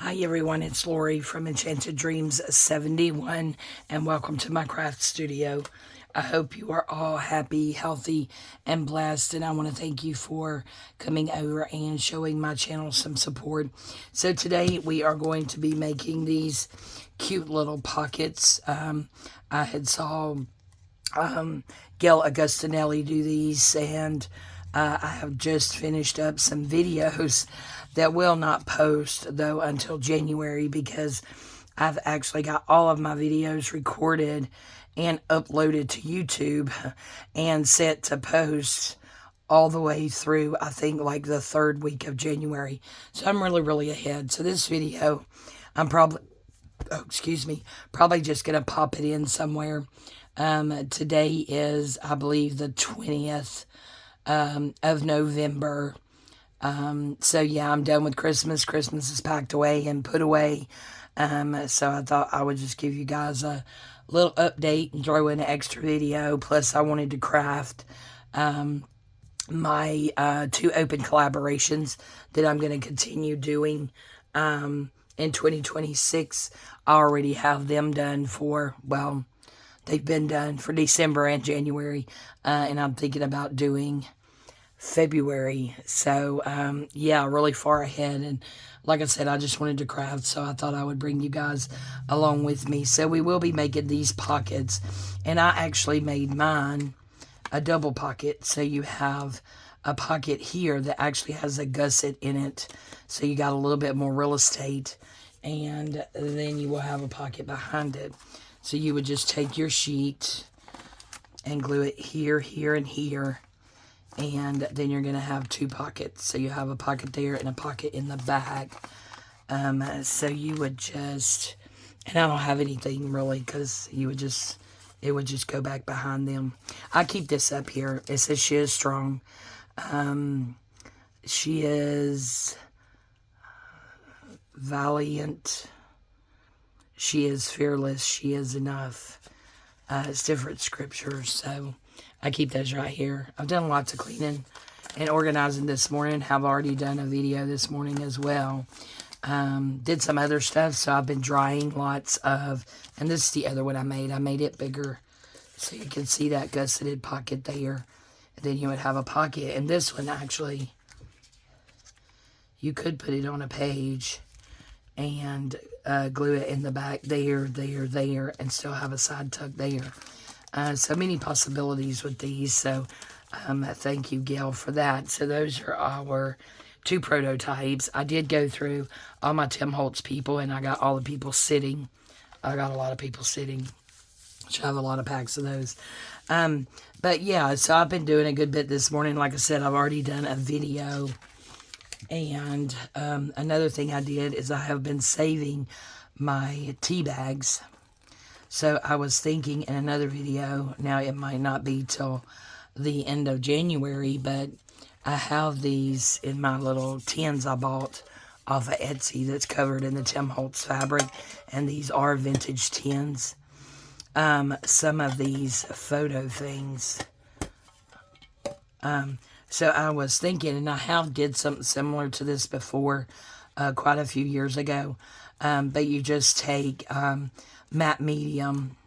Hi everyone, it's Lorie from Enchanted Dreams 71 and welcome to my craft studio. I hope you are all happy, healthy, and blessed, and I want to thank you for coming over and showing my channel some support. So today we are going to be making these cute little pockets. I had saw Gayle Augustinelli do these, and I have just finished up some videos that will not post though until January, because I've actually got all of my videos recorded and uploaded to YouTube and set to post all the way through, I think, like the third week of January. So I'm really ahead. So this video, I'm probably just going to pop it in somewhere. Today is, I believe, the 20th of November. So yeah, I'm done with Christmas. Christmas is packed away and put away. So I thought I would just give you guys a little update and throw in an extra video. Plus I wanted to craft, my, 2 open collaborations that I'm going to continue doing, in 2026. I already have them done for, well, they've been done for December and January. And I'm thinking about doing February. So yeah, really far ahead, and like I said, I just wanted to craft, so I thought I would bring you guys along with me. So we will be making these pockets, and I actually made mine a double pocket, so you have a pocket here that actually has a gusset in it, so you got a little bit more real estate, and then you will have a pocket behind it. So you would just take your sheet and glue it here, here, and here, and then you're going to have 2 pockets. So you have a pocket there and a pocket in the back. So you would just, and I don't have anything really, because it would just go back behind them. I keep this up here. It says she is strong. She is valiant. She is fearless. She is enough. It's different scriptures, so I keep those right here. I've done lots of cleaning and organizing this morning. Have already done a video this morning as well. Did some other stuff, so I've been drying lots of, and this is the other one I made. I made it bigger so you can see that gusseted pocket there. And then you would have a pocket, and this one actually, you could put it on a page and glue it in the back there, and still have a side tuck there. So many possibilities with these. So thank you, Gayle, for that. So those are our 2 prototypes. I did go through all my Tim Holtz people, and I got all the people sitting. I got a lot of people sitting. So I have a lot of packs of those. But yeah, so I've been doing a good bit this morning. Like I said, I've already done a video. And another thing I did is I have been saving my tea bags. So I was thinking in another video, now it might not be till the end of January, but I have these in my little tins I bought off of Etsy that's covered in the Tim Holtz fabric, and these are vintage tins. Some of these photo things. So I was thinking, and I have did something similar to this before, quite a few years ago, but you just take matte medium,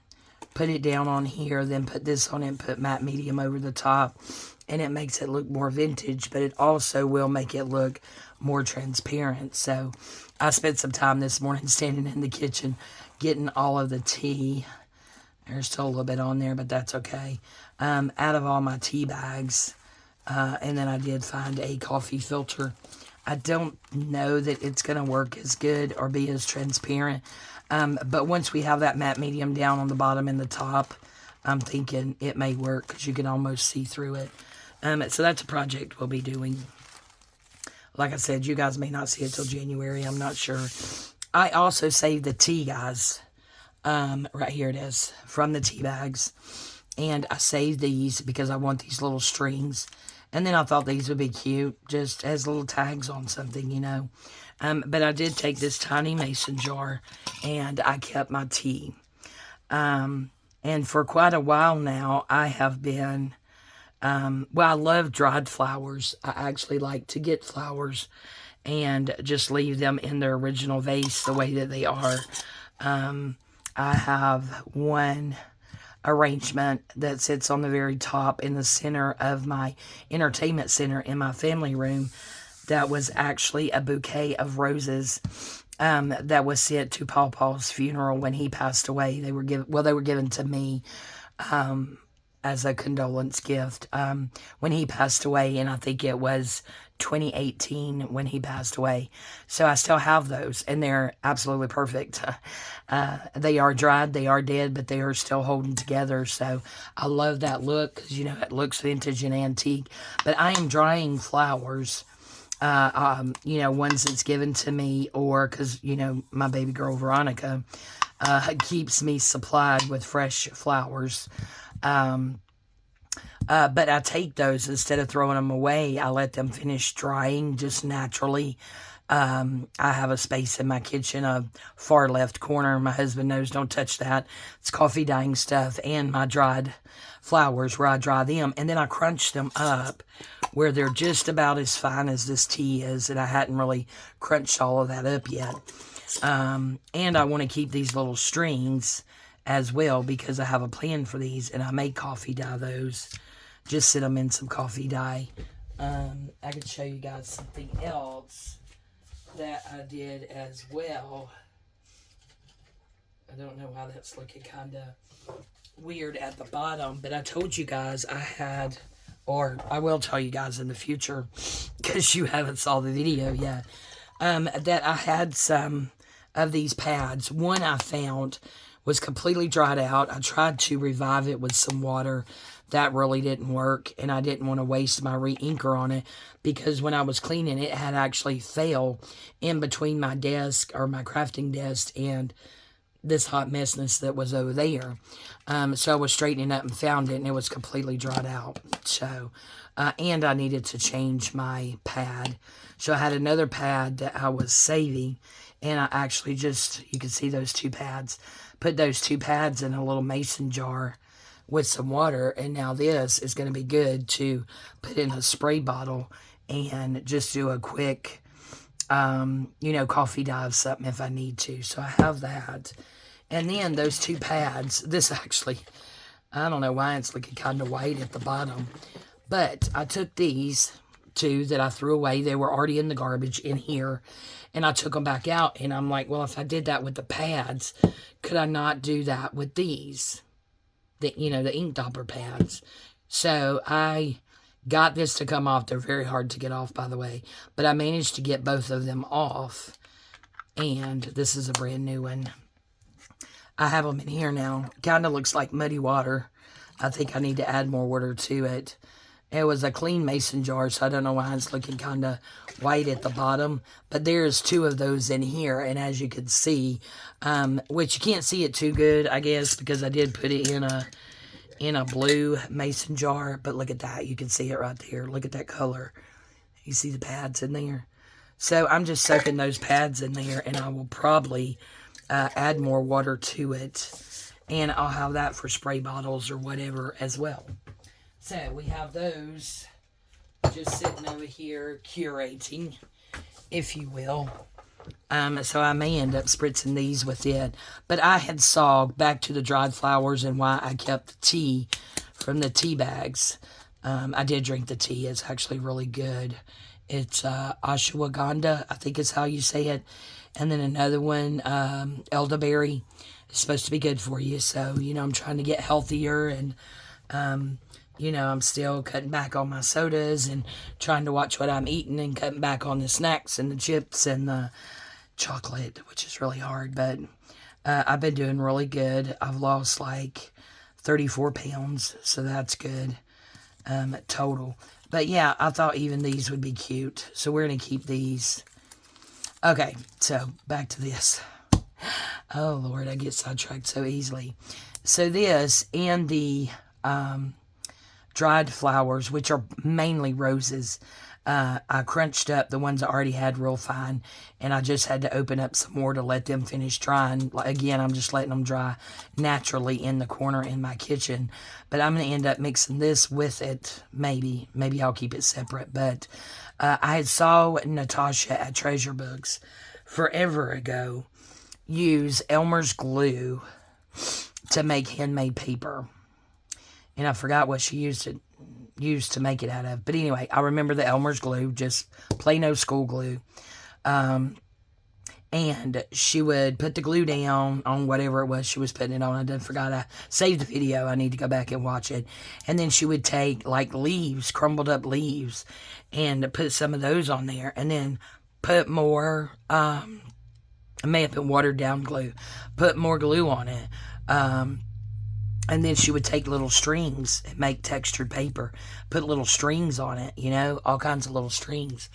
put it down on here, then put this on it and put matte medium over the top, and it makes it look more vintage, but it also will make it look more transparent. So I spent some time this morning standing in the kitchen getting all of the tea. There's still a little bit on there, but that's okay. Out of all my tea bags. And then I did find a coffee filter. I don't know that it's going to work as good or be as transparent. But once we have that matte medium down on the bottom and the top, I'm thinking it may work, because you can almost see through it. So that's a project we'll be doing. Like I said, you guys may not see it till January. I'm not sure. I also saved the tea, guys. Right here it is, from the tea bags. And I saved these because I want these little strings. And then I thought these would be cute, just as little tags on something, you know. But I did take this tiny mason jar, and I kept my tea. And for quite a while now, I have been, well, I love dried flowers. I actually like to get flowers and just leave them in their original vase the way that they are. I have one arrangement that sits on the very top in the center of my entertainment center in my family room that was actually a bouquet of roses that was sent to Paul's funeral when he passed away. They were given to me as a condolence gift when he passed away, and I think it was 2018 when he passed away. So I still have those, and they're absolutely perfect. They are dried, they are dead, but they are still holding together. So I love that look because, it looks vintage and antique. But I am drying flowers, ones that's given to me, or because, my baby girl Veronica keeps me supplied with fresh flowers. But I take those, instead of throwing them away, I let them finish drying just naturally. I have a space in my kitchen, a far left corner. My husband knows, don't touch that. It's coffee dyeing stuff and my dried flowers where I dry them. And then I crunch them up where they're just about as fine as this tea is. And I hadn't really crunched all of that up yet. And I want to keep these little strings as well because I have a plan for these, and I may coffee dye those. Just sit them in some coffee dye. I could show you guys something else that I did as well. I don't know why that's looking kind of weird at the bottom, but I told you guys I had, or I will tell you guys in the future, because you haven't saw the video yet, that I had some of these pads. One I found was completely dried out. I tried to revive it with some water. That really didn't work, and I didn't want to waste my re-inker on it because when I was cleaning, it had actually fell in between my desk, or my crafting desk, and this hot messness that was over there. So I was straightening up and found it, and it was completely dried out. So, and I needed to change my pad. So I had another pad that I was saving, and I actually just, you can see those two pads, put those two pads in a little mason jar with some water, and now this is going to be good to put in a spray bottle and just do a quick, coffee dye of something if I need to. So I have that. And then those two pads, this actually, I don't know why it's looking kind of white at the bottom, but I took these two that I threw away. They were already in the garbage in here, and I took them back out, and I'm like, well, if I did that with the pads, could I not do that with these? The ink topper pads. So I got this to come off. They're very hard to get off, by the way, but I managed to get both of them off, and this is a brand new one. I have them in here now. Kind of looks like muddy water. I think I need to add more water to it. It was a clean mason jar, so I don't know why it's looking kind of white at the bottom. But there's two of those in here, and as you can see, which you can't see it too good, I guess, because I did put it in a blue mason jar. But look at that. You can see it right there. Look at that color. You see the pads in there? So I'm just soaking those pads in there, and I will probably add more water to it. And I'll have that for spray bottles or whatever as well. So we have those just sitting over here curating, if you will. So I may end up spritzing these with it. But I had saw, back to the dried flowers and why I kept the tea from the tea bags. I did drink the tea. It's actually really good. It's ashwagandha, I think is how you say it. And then another one, elderberry. It's supposed to be good for you. So, I'm trying to get healthier, and I'm still cutting back on my sodas and trying to watch what I'm eating and cutting back on the snacks and the chips and the chocolate, which is really hard. But I've been doing really good. I've lost like 34 pounds, so that's good total. But yeah, I thought even these would be cute. So we're going to keep these. Okay, so back to this. Oh, Lord, I get sidetracked so easily. So this and the dried flowers, which are mainly roses, I crunched up the ones I already had real fine, and I just had to open up some more to let them finish drying. Again, I'm just letting them dry naturally in the corner in my kitchen, but I'm going to end up mixing this with it. Maybe I'll keep it separate, but I had saw Natasha at Treasure Books forever ago use Elmer's glue to make handmade paper, and I forgot what she used to make it out of. But anyway, I remember the Elmer's glue, just plain old school glue. And she would put the glue down on whatever it was she was putting it on. I done forgot I saved the video. I need to go back and watch it. And then she would take like leaves, crumbled up leaves, and put some of those on there. And then put more, it may have been watered down glue, put more glue on it. And then she would take little strings and make textured paper, put little strings on it, all kinds of little strings.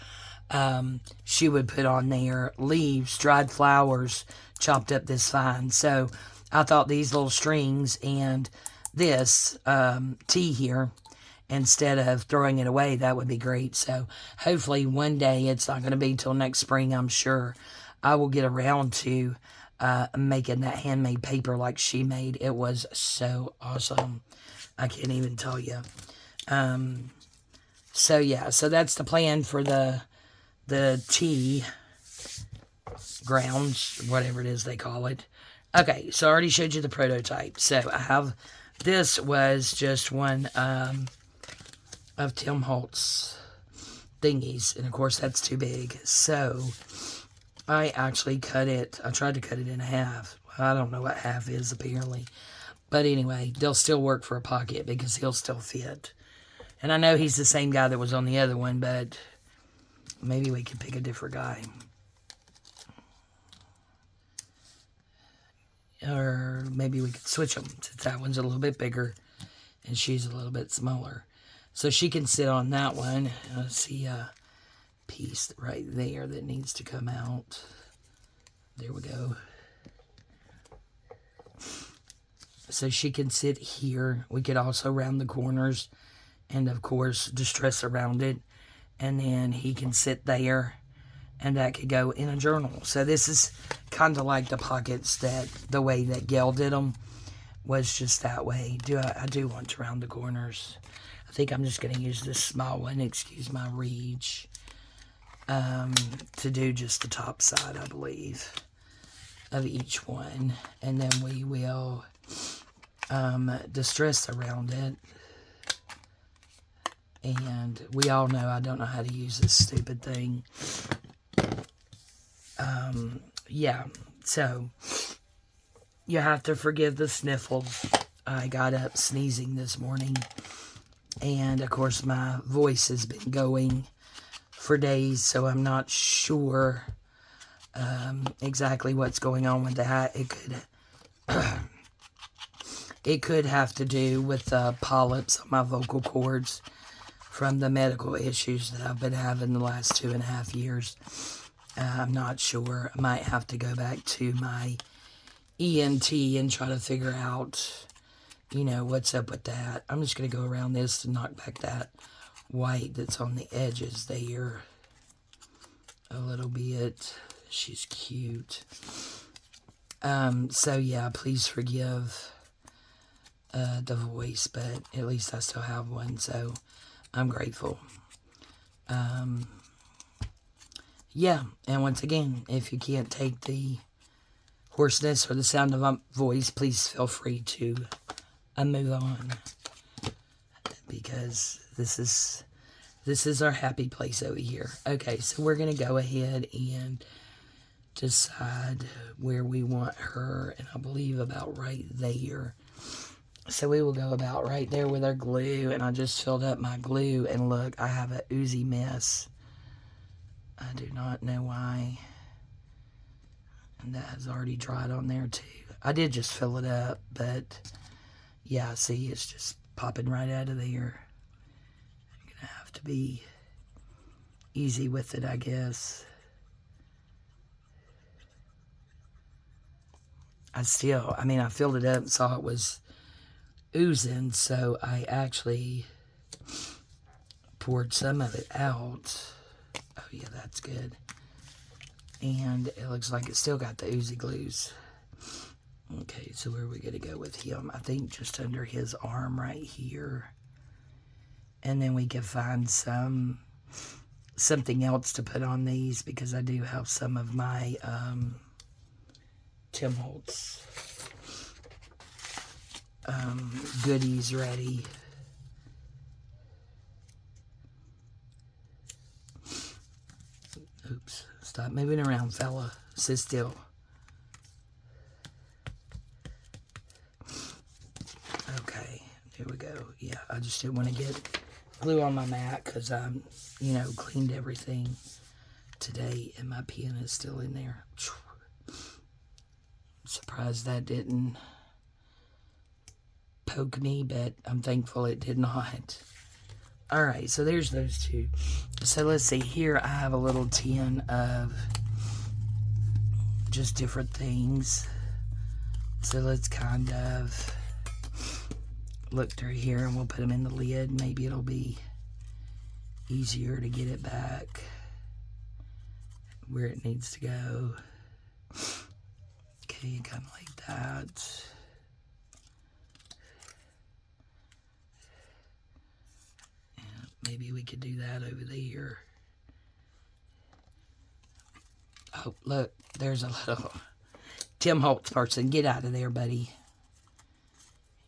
She would put on there leaves, dried flowers, chopped up this fine. So I thought these little strings and this tea here, instead of throwing it away, that would be great. So hopefully one day, it's not going to be till next spring, I'm sure, I will get around to making that handmade paper like she made. It was so awesome. I can't even tell you. So yeah, so that's the plan for the tea grounds, whatever it is they call it. Okay, so I already showed you the prototype. So I have, this was just one of Tim Holtz thingies, and of course that's too big. So I actually cut it. I tried to cut it in half. I don't know what half is, apparently. But anyway, they'll still work for a pocket because he'll still fit. And I know he's the same guy that was on the other one, but maybe we could pick a different guy. Or maybe we could switch them, since that one's a little bit bigger and she's a little bit smaller. So she can sit on that one. I see piece right there that needs to come out. There we go. So she can sit here. We could also round the corners and of course distress around it, and then he can sit there, and that could go in a journal. So this is kind of like the pockets, that the way that Gayle did them was just that way. I do want to round the corners. I think I'm just going to use this small one, excuse my reach, to do just the top side, I believe, of each one. And then we will distress around it. And we all know I don't know how to use this stupid thing. Yeah, so you have to forgive the sniffles. I got up sneezing this morning. And, of course, my voice has been going for days, so I'm not sure exactly what's going on with that. It could have to do with polyps on my vocal cords from the medical issues that I've been having the last 2.5 years. I'm not sure. I might have to go back to my ENT and try to figure out, what's up with that. I'm just going to go around this to knock back that white that's on the edges there a little bit. She's cute. So yeah, please forgive the voice, but at least I still have one, so I'm grateful. Yeah, and once again, if you can't take the hoarseness or the sound of my voice, please feel free to move on, because this is our happy place over here. Okay, so we're going to go ahead and decide where we want her, and I believe about right there. So we will go about right there with our glue, and I just filled up my glue, and look, I have a oozy mess. I do not know why. And that has already dried on there too. I did just fill it up, but yeah, see, it's just popping right out of there. I'm going to have to be easy with it, I guess. I filled it up and saw it was oozing, so I actually poured some of it out. Oh yeah, that's good. And it looks like it's still got the oozy glues. Okay, so where are we going to go with him? I think just under his arm right here. And then we can find something else to put on these, because I do have some of my Tim Holtz goodies ready. Oops, stop moving around, fella. Sit still. Okay, here we go. Yeah, I just didn't want to get glue on my mat because I'm, cleaned everything today and my pen is still in there. I'm surprised that didn't poke me, but I'm thankful it did not. Alright, so there's those two. So let's see, here I have a little tin of just different things. So let's kind of look through here and we'll put them in the lid. Maybe it'll be easier to get it back where it needs to go. Okay, kind of like that. Maybe we could do that over there. Oh, look, there's a little Tim Holtz person. Get out of there, buddy.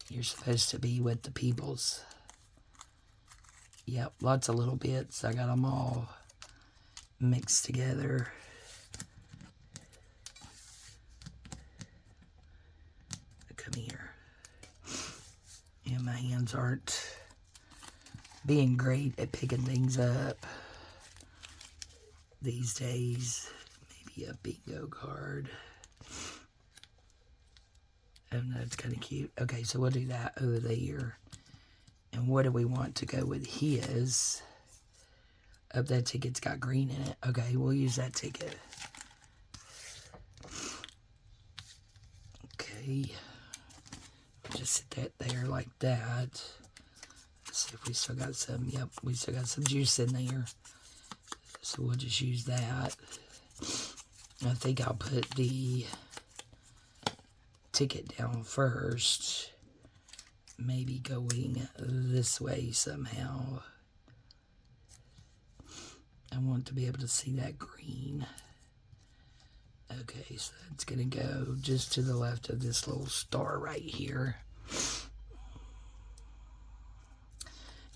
You're supposed to be with the peoples. Yep, lots of little bits. I got them all mixed together. Come here. And my hands aren't being great at picking things up these days. Maybe a bingo card. Oh, that's kind of cute. Okay, so we'll do that over there. And what do we want to go with his? Oh, that ticket's got green in it. Okay, we'll use that ticket. Okay. Just sit that there like that. See if we still got some. Yep, we still got some juice in there. So we'll just use that. I think I'll put the ticket down first. Maybe going this way somehow. I want to be able to see that green. Okay, so it's going to go just to the left of this little star right here.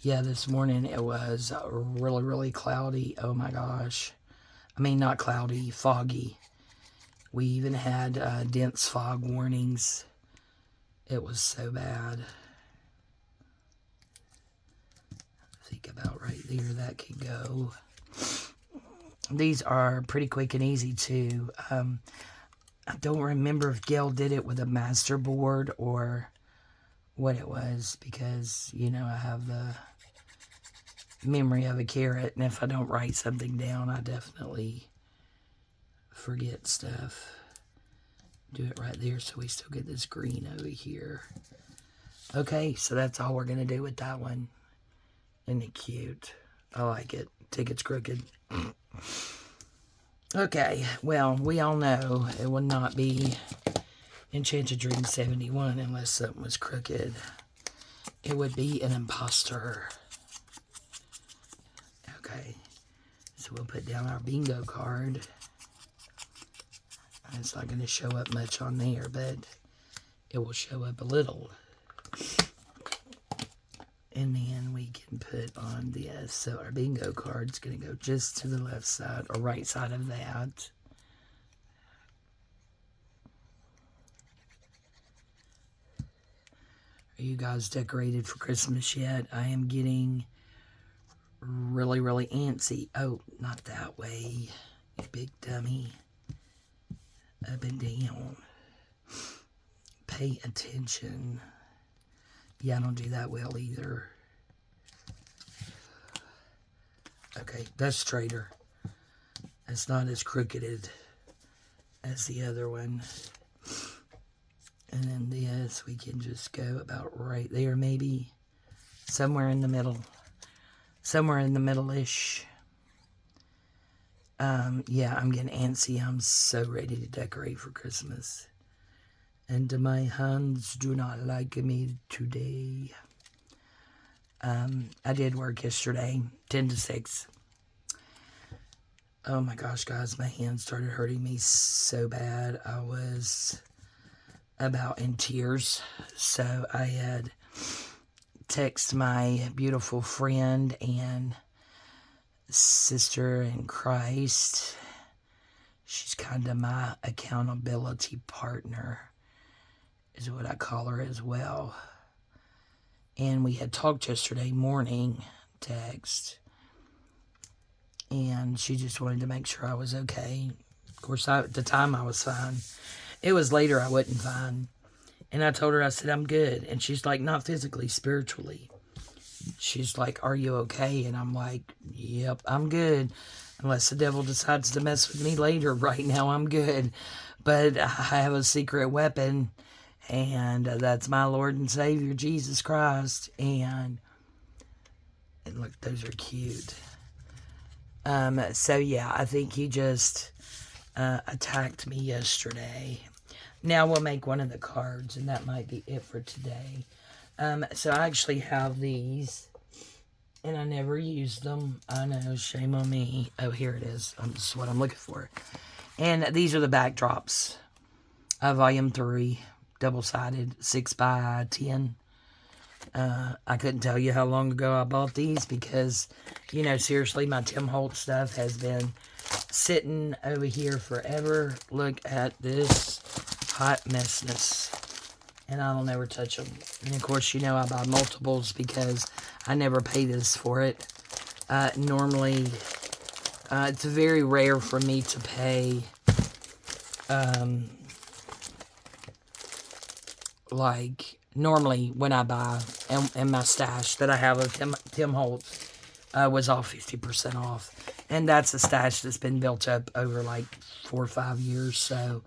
Yeah, this morning it was really, really cloudy. Oh my gosh. I mean, not cloudy, foggy. We even had dense fog warnings. It was so bad. I think about right there that could go. These are pretty quick and easy too. I don't remember if Gayle did it with a master board or what it was, because, I have the memory of a carrot, and if I don't write something down, I definitely forget stuff. Do it right there so we still get this green over here. Okay, so that's all we're going to do with that one. Isn't it cute? I like it. Ticket's crooked. Okay, well, we all know it would not be Enchanted Dream 71 unless something was crooked. It would be an imposter. Okay, so we'll put down our bingo card. It's not going to show up much on there, but it will show up a little. And then we can put on this. So our bingo card's going to go just to the left side or right side of that. Are you guys decorated for Christmas yet? I am getting really, really antsy. Oh, not that way, you big dummy. Up and down. Pay attention. Yeah, I don't do that well either. Okay, that's straighter. It's not as crooked as the other one. And then this, we can just go about right there, maybe somewhere in the middle. somewhere in the middle-ish. Yeah, I'm getting antsy. I'm so ready to decorate for Christmas. And my hands do not like me today. I did work yesterday, 10 to 6. Oh my gosh, guys, my hands started hurting me so bad. I was about in tears. So I had texted my beautiful friend and sister in Christ. She's kind of my accountability partner, is what I call her as well. And we had talked yesterday morning, text, and she just wanted to make sure I was okay. Of course, at the time I was fine. It was later I wasn't fine. And I told her, I said, I'm good. And she's like, not physically, spiritually. She's like, are you okay? And I'm like, yep, I'm good. Unless the devil decides to mess with me later. Right now, I'm good. But I have a secret weapon. And that's my Lord and Savior, Jesus Christ. And look, those are cute. So, yeah, I think he just attacked me yesterday. Now we'll make one of the cards, and that might be it for today. So I actually have these, and I never used them. I know, shame on me. Oh, here it is. This is what I'm looking for. And these are the backdrops. Volume 3, double-sided, 6x10. I couldn't tell you how long ago I bought these because, you know, seriously, my Tim Holtz stuff has been sitting over here forever. Look at this hot messness. And I don't ever touch them. And of course, you know, I buy multiples because I never pay this for it. Normally, it's very rare for me to pay, like, normally when I buy, and my stash that I have of Tim Holtz was all 50% off. And that's a stash that's been built up over like 4 or 5 years. So,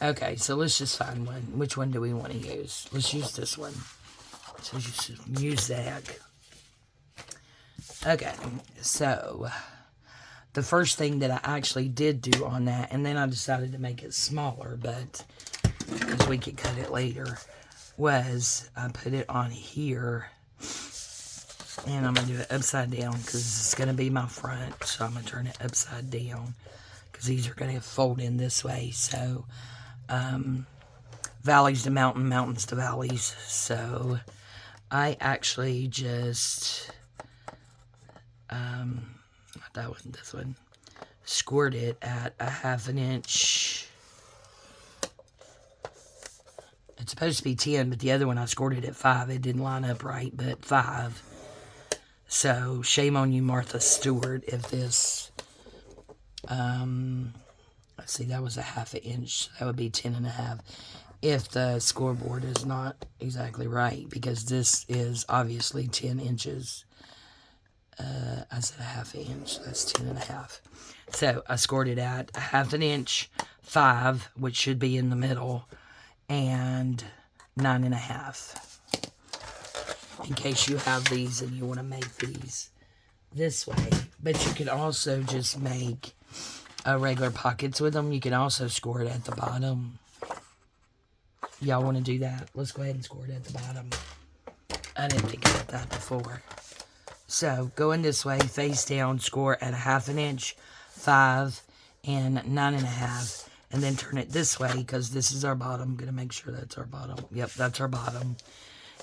okay, so let's just find one. Which one do we want to use? Let's use this one. So just use that. Okay, so the first thing that I actually did do on that, and then I decided to make it smaller, but because we could cut it later, was I put it on here, and I'm going to do it upside down because it's going to be my front, so I'm going to turn it upside down because these are going to fold in this way. So valleys to mountain, mountains to valleys. So I actually just that one, this one, scored it at 1/2 inch. It's supposed to be 10, but the other one I scored it at 5. It didn't line up right, but 5. So shame on you, Martha Stewart, if this, let's see, that was 1/2 inch. That would be 10.5. If the scoreboard is not exactly right, because this is obviously 10 inches. I said 1/2 inch. That's 10.5. So I scored it at 1/2 inch, 5, which should be in the middle, and 9.5. In case you have these and you want to make these this way. But you can also just make regular pockets with them. You can also score it at the bottom. Y'all want to do that? Let's go ahead and score it at the bottom. I didn't think about that before. So, going this way, face down, score at 1/2 inch, 5, and 9.5. And then turn it this way, because this is our bottom. I'm going to make sure that's our bottom. Yep, that's our bottom.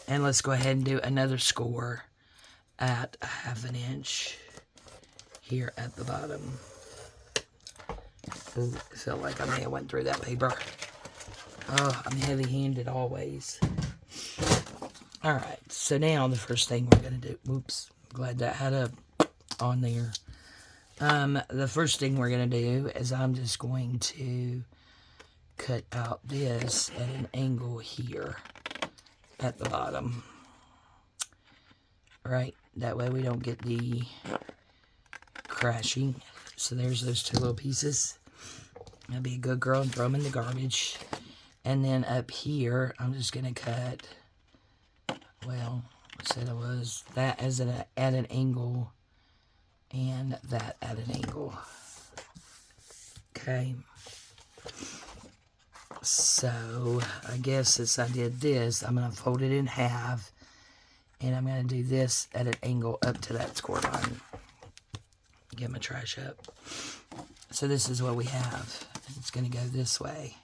And let's go ahead and do another score at 1/2 inch here at the bottom. Ooh, I feel like I may have went through that paper. Oh, I'm heavy-handed always. Alright, so now the first thing we're going to do... Whoops, glad that had a on there. The first thing we're going to do is I'm just going to cut out this at an angle here at the bottom. Right, that way we don't get the crashing. So there's those 2 little pieces. I'll be a good girl and throw them in the garbage. And then up here, I'm just going to cut, well, said I was. That is at an angle, and that at an angle. Okay. So, I guess since I did this, I'm going to fold it in half, and I'm going to do this at an angle up to that score line. Get my trash up. So this is what we have. It's going to go this way.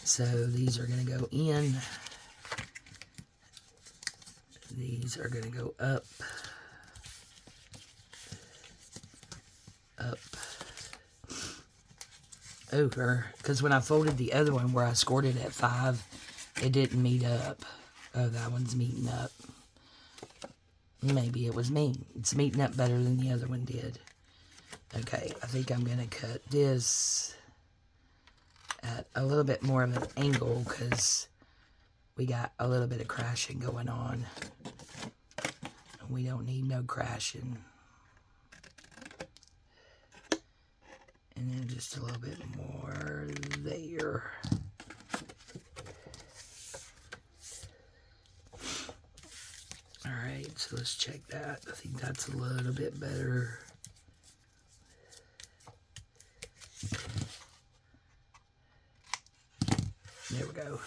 So these are going to go in. These are going to go up. Up. Over. Because when I folded the other one where I scored it at 5, it didn't meet up. Oh, that one's meeting up. Maybe it was me. It's meeting up better than the other one did. Okay, I think I'm going to cut this at a little bit more of an angle because we got a little bit of crashing going on. We don't need no crashing. And then just a little bit more there. Alright, so let's check that. I think that's a little bit better. There we go.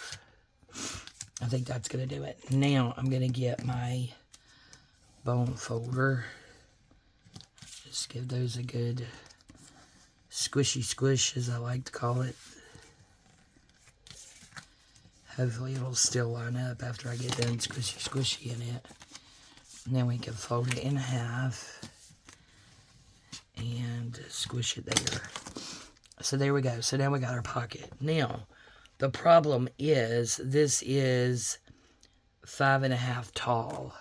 I think that's going to do it. Now I'm going to get my bone folder. Just give those a good squishy squish, as I like to call it. Hopefully it'll still line up after I get done squishy in it. And then we can fold it in half and squish it there. So there we go. So now we got our pocket. Now, the problem is this is 5.5 tall.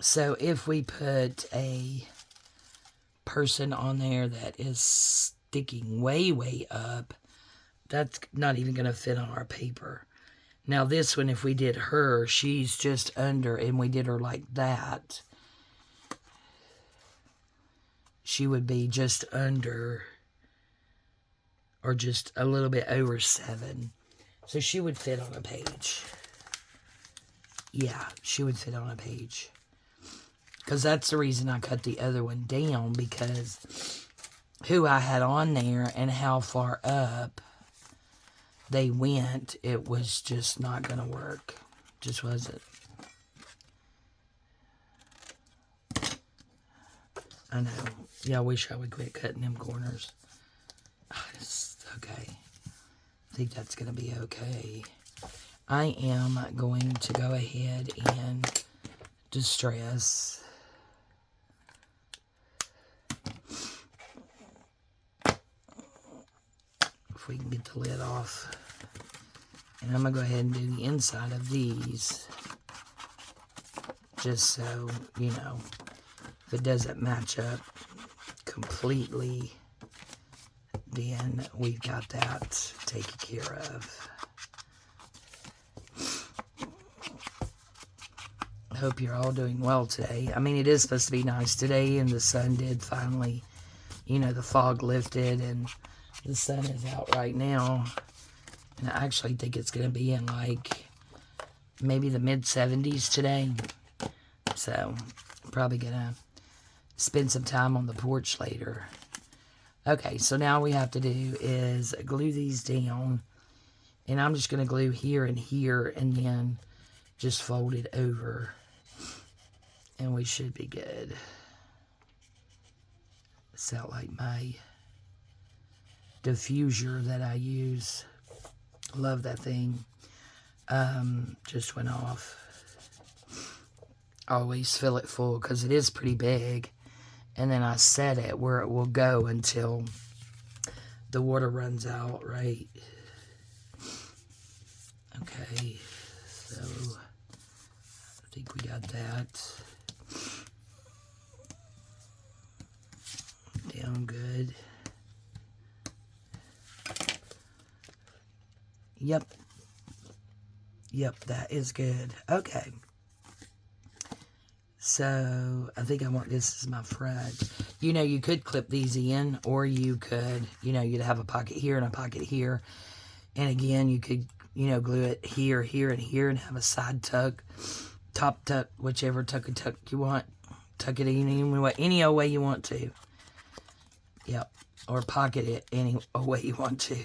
So if we put a person on there that is sticking way, way up, that's not even going to fit on our paper. Now this one, if we did her, she's just under, and we did her like that, she would be just under, or just a little bit over 7. So she would fit on a page. Yeah, she would fit on a page. Because that's the reason I cut the other one down, because who I had on there and how far up they went, it was just not going to work. Just wasn't. I know. Yeah, I wish I would quit cutting them corners. It's okay. I think that's going to be okay. I am going to go ahead and distress. If we can get the lid off. And I'm going to go ahead and do the inside of these. Just so, you know, if it doesn't match up completely, then we've got that taken care of. I hope you're all doing well today. I mean, it is supposed to be nice today, and the sun did finally, you know, the fog lifted, and the sun is out right now. And I actually think it's going to be in, like, maybe the mid-70s today. So, I'm probably going to spend some time on the porch later. Okay, so now all we have to do is glue these down. And I'm just going to glue here, and then just fold it over. And we should be good. It's out like my diffuser that I use. Love that thing. Just went off. Always fill it full because it is pretty big. And then I set it where it will go until the water runs out, right? Okay, so I think we got that down good. Yep, that is good. Okay. So, I think I want this as my front. You know, you could clip these in, or you could, you know, you'd have a pocket here and a pocket here. And again, you could, glue it here, here, and here, and have a side tuck, top tuck, whichever tuck you want. Tuck it in any old way you want to. Yep. Or pocket it any way you want to.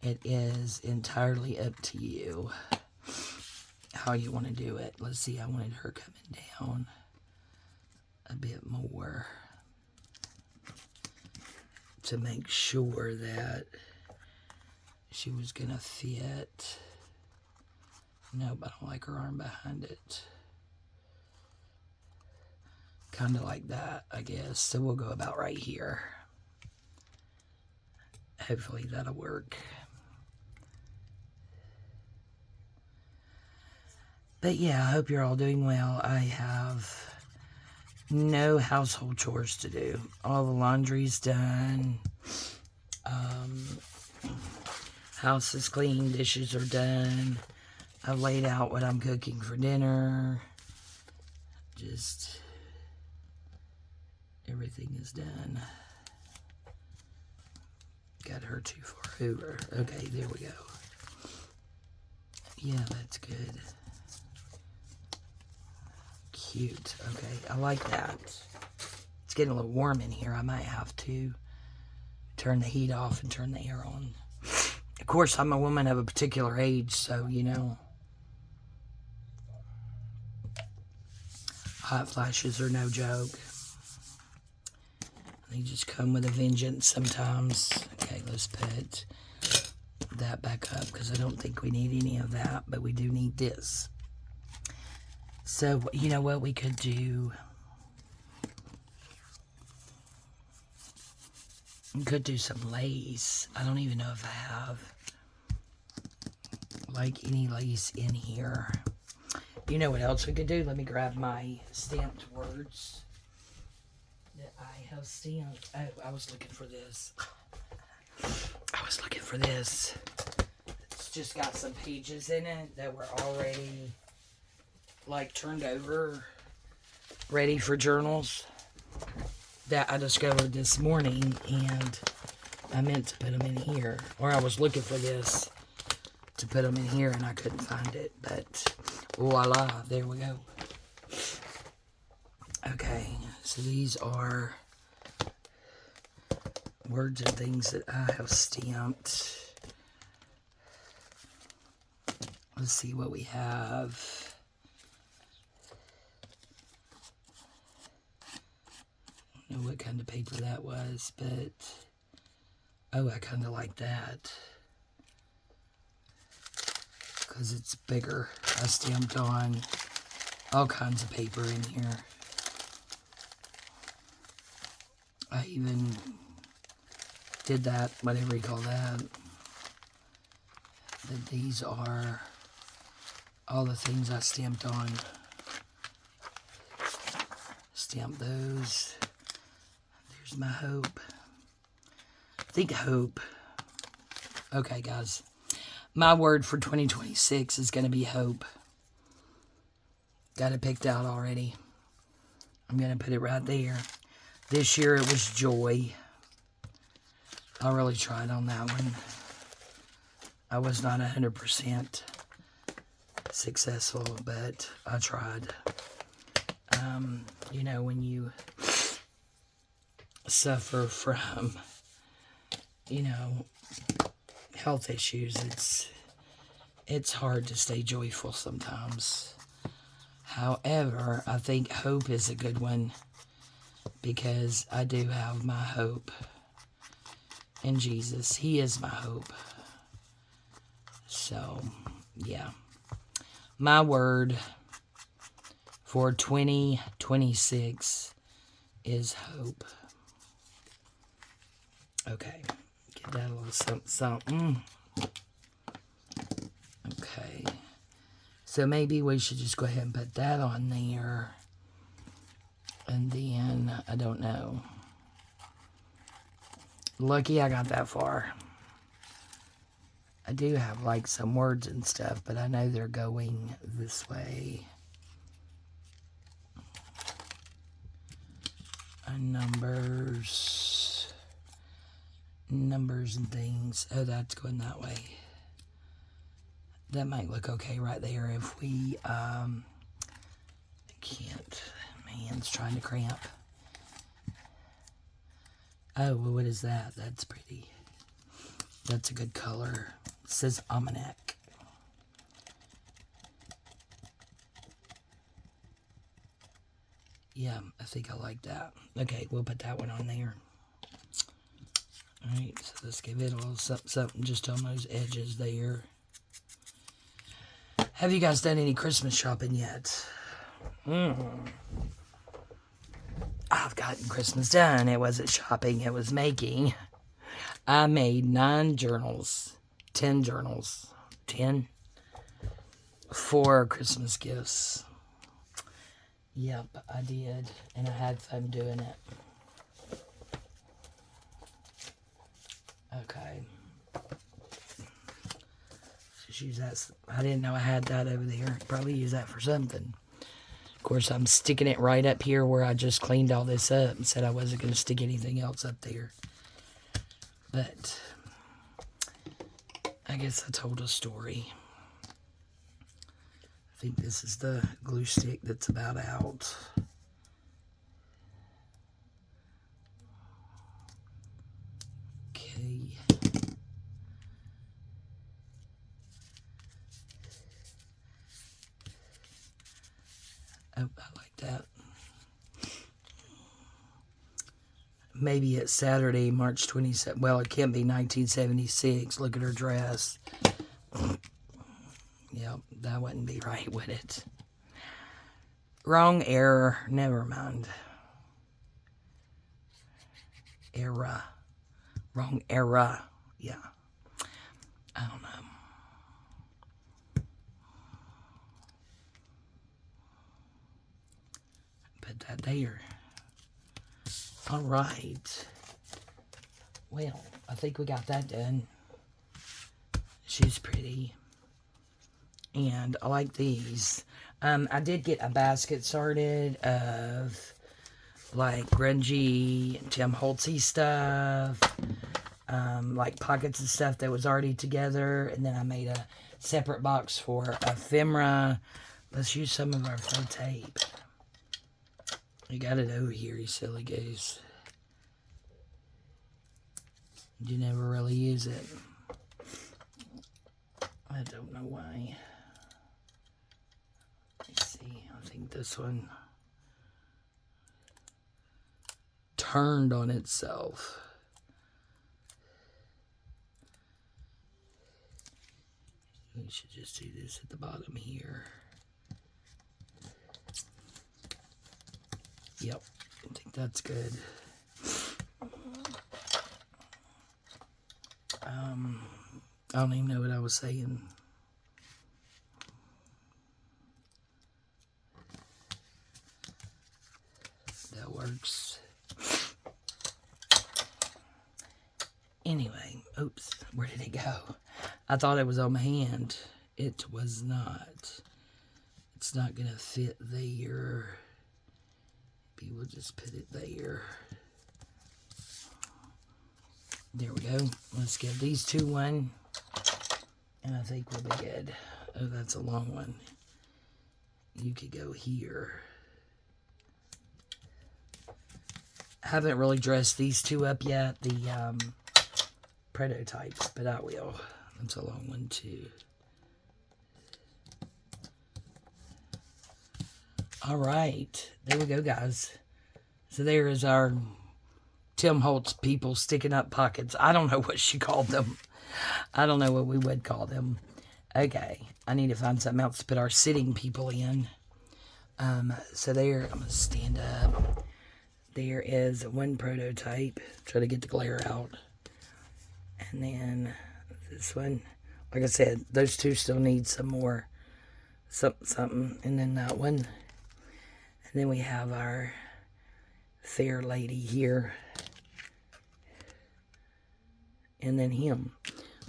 It is entirely up to you how you want to do it. Let's see, I wanted her coming down a bit more to make sure that she was going to fit. Nope, I don't like her arm behind it. Kind of like that, I guess. So we'll go about right here. Hopefully that'll work. But yeah, I hope you're all doing well. I have no household chores to do. All the laundry's done. House is clean. Dishes are done. I've laid out what I'm cooking for dinner. Just everything is done. Got her too far over. Okay, there we go. Yeah, that's good. Cute. Okay, I like that. It's getting a little warm in here. I might have to turn the heat off and turn the air on. Of course, I'm a woman of a particular age, so, hot flashes are no joke. They just come with a vengeance sometimes. Okay, let's put that back up because I don't think we need any of that, but we do need this. So, you know what we could do? We could do some lace. I don't even know if I have, like, any lace in here. You know what else we could do? Let me grab my stamped words that I have stamped. Oh, I was looking for this. It's just got some pages in it that were already, like, turned over, ready for journals that I discovered this morning, and I meant to put them in here. Or I was looking for this to put them in here, and I couldn't find it, but voila, there we go. Okay, so these are words and things that I have stamped. Let's see what we have. I don't know what kind of paper that was, but oh, I kind of like that because it's bigger. I stamped on all kinds of paper in here. I even did that, whatever you call that. But these are all the things I stamped on. Stamp those. There's my hope. Think hope. Okay, guys. My word for 2026 is going to be hope. Got it picked out already. I'm going to put it right there. This year it was joy. I really tried on that one. I was not 100% successful, but I tried. You know, when you suffer from, health issues, it's hard to stay joyful sometimes. However, I think hope is a good one because I do have my hope in Jesus. He is my hope. So, yeah. My word for 2026 is hope. Okay. Get that a little something. Okay. So maybe we should just go ahead and put that on there. And then, I don't know. Lucky I got that far. I do have like some words and stuff, but I know they're going this way. And numbers and things. Oh, that's going that way. That might look okay right there if we, can't, my hand's trying to cramp. Oh, well, what is that? That's pretty. That's a good color. It says almanac. Yeah, I think I like that. Okay, we'll put that one on there. Alright, so let's give it a little something just on those edges there. Have you guys done any Christmas shopping yet? I've gotten Christmas done. It wasn't shopping, it was making. I made 9 journals. 10 journals. 10 for Christmas gifts. Yep, I did. And I had fun doing it. Okay. Just use that. I didn't know I had that over there. Probably use that for something. Of course, I'm sticking it right up here where I just cleaned all this up and said I wasn't going to stick anything else up there. But I guess I told a story. I think this is the glue stick that's about out. Okay. Oh, I like that. Maybe it's Saturday, March 27th. Well, it can't be 1976. Look at her dress. Yep, that wouldn't be right, would it? Wrong error. Never mind. Era. Wrong era. Yeah. I don't know. Put that there. All right. Well, I think we got that done. She's pretty. And I like these. I did get a basket started of like grungy Tim Holtz stuff. Like pockets and stuff that was already together. And then I made a separate box for ephemera. Let's use some of our faux tape. You got it over here, you silly goose. You never really use it. I don't know why. Let's see, I think this one turned on itself. We should just do this at the bottom here. Yep, I think that's good. I don't even know what I was saying. That works. Anyway, oops, where did it go? I thought it was on my hand. It was not. It's not gonna fit there. Maybe we'll just put it there. There we go. Let's give these two one. And I think we'll be good. Oh, that's a long one. You could go here. I haven't really dressed these two up yet. The prototypes, but I will. That's a long one too. All right. There we go, guys. So there is our Tim Holtz people sticking up pockets. I don't know what she called them. I don't know what we would call them. Okay. I need to find something else to put our sitting people in. So there, I'm going to stand up. There is one prototype. Try to get the glare out. And then this one. Like I said, those two still need some more something. And then that one. And then we have our fair lady here. And then him.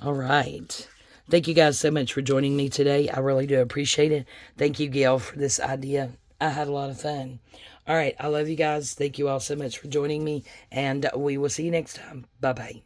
All right. Thank you guys so much for joining me today. I really do appreciate it. Thank you, Gayle, for this idea. I had a lot of fun. All right. I love you guys. Thank you all so much for joining me. And we will see you next time. Bye-bye.